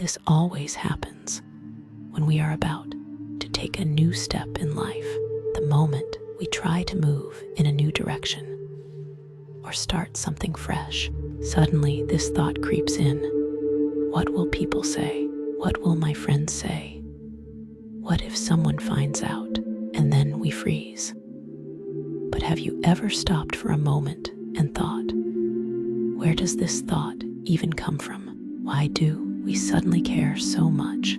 This always happens when we are about to take a new step in life, the moment we try to move in a new direction or start something fresh. Suddenly, this thought creeps in. What will people say? What will my friends say? What if someone finds out? And then we freeze. But have you ever stopped for a moment and thought, where does this thought even come from? Why do we suddenly care so much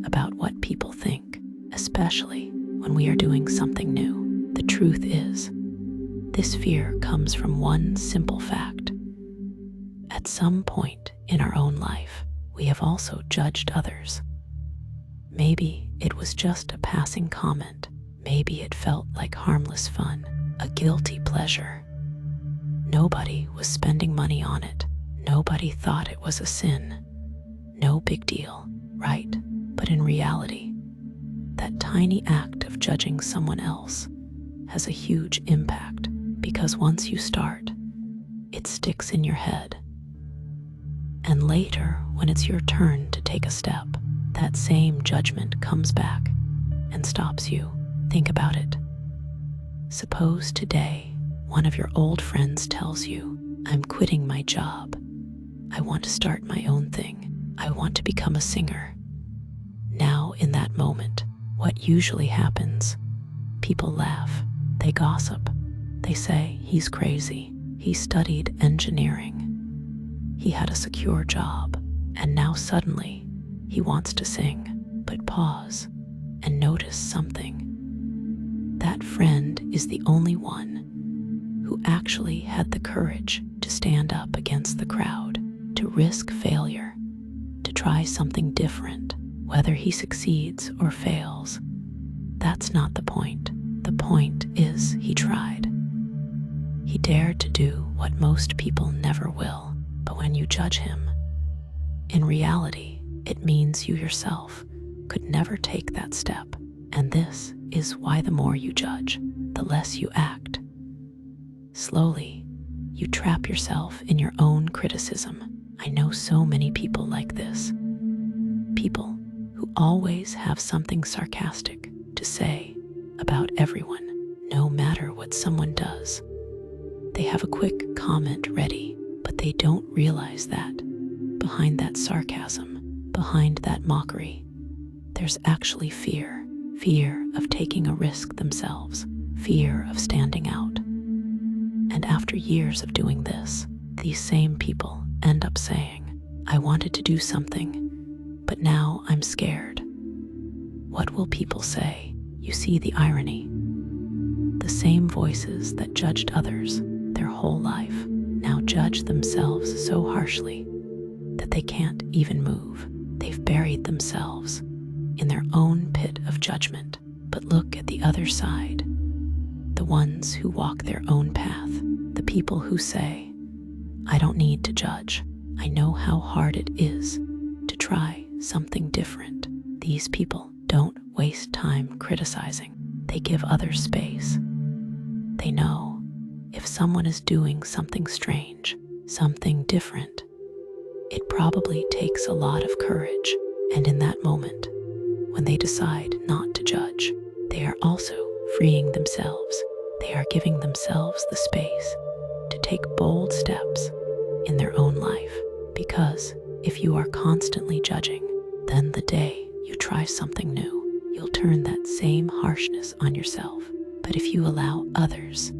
about what people think, especially when we are doing something new? The truth is, this fear comes from one simple fact. At some point in our own life, we have also judged others. Maybe it was just a passing comment. Maybe it felt like harmless fun, a guilty pleasure. Nobody was spending money on it. Nobody thought it was a sin. No big deal, right? But in reality, that tiny act of judging someone else has a huge impact, because once you start, it sticks in your head. And later, when it's your turn to take a step, that same judgment comes back and stops you. Think about it. Suppose today, one of your old friends tells you, I'm quitting my job. I want to start my own thing. I want to become a singer. Now, in that moment, what usually happens? People laugh. They gossip. They say, he's crazy. He studied engineering. He had a secure job. And now suddenly, he wants to sing. But pause and notice something. That friend is the only one who actually had the courage to stand up against the crowd, to risk failure, to try something different. Whether he succeeds or fails, that's not the point. The point is he tried. He dared to do what most people never will. But when you judge him, in reality, it means you yourself could never take that step. And this is why the more you judge, the less you act. Slowly, you trap yourself in your own criticism. I know so many people like this. People who always have something sarcastic to say about everyone, no matter what someone does. They have a quick comment ready, but they don't realize that behind that sarcasm, behind that mockery, there's actually fear. Fear of taking a risk themselves, fear of standing out. And after years of doing this, these same people end up saying, I wanted to do something, but now I'm scared. What will people say? You see the irony. The same voices that judged others their whole life now judge themselves so harshly that they can't even move. They've buried themselves in their own pit of judgment. But look at the other side. The ones who walk their own path. The people who say, I don't need to judge. I know how hard it is to try something different. These people don't waste time criticizing. They give others space. They know if someone is doing something strange, something different, it probably takes a lot of courage. And in that moment, when they decide not to judge, they are also freeing themselves. They are giving themselves the space to take bold steps in their own life. Because if you are constantly judging, then the day you try something new, you'll turn that same harshness on yourself. But if you allow others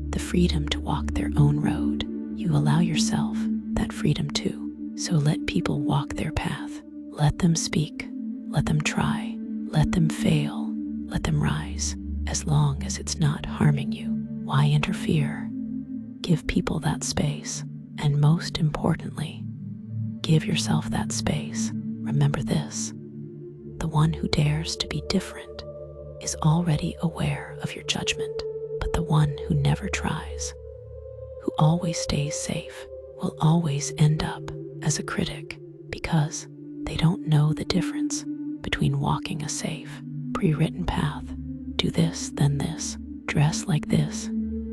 the freedom to walk their own road, you allow yourself that freedom too. So let people walk their path. Let them speak. Let them try. Let them fail. Let them rise. As long as it's not harming you, why interfere? Give people that space. And most importantly, give yourself that space. Remember this. The one who dares to be different is already aware of your judgment. But the one who never tries, who always stays safe, will always end up as a critic, because they don't know the difference between walking a safe, pre-written path, do this, then this, dress like this,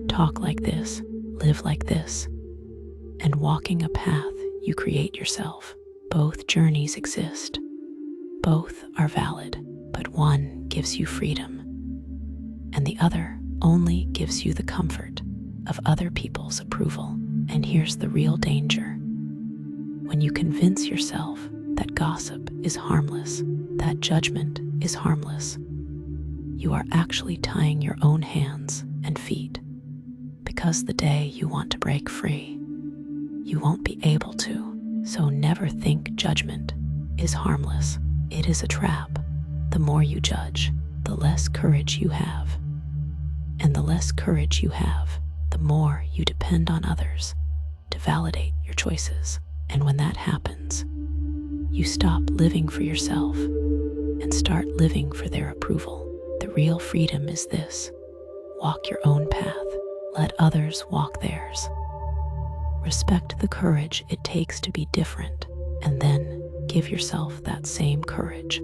talk like this, live like this, and walking a path you create yourself. Both journeys exist. Both are valid, but one gives you freedom, and the other only gives you the comfort of other people's approval. And here's the real danger. When you convince yourself that gossip is harmless, that judgment is harmless, you are actually tying your own hands and feet, because the day you want to break free, you won't be able to. So never think judgment is harmless. It is a trap. The more you judge, the less courage you have. And the less courage you have, the more you depend on others to validate your choices. And when that happens, you stop living for yourself and start living for their approval. The real freedom is this: walk your own path, let others walk theirs. Respect the courage it takes to be different, and then give yourself that same courage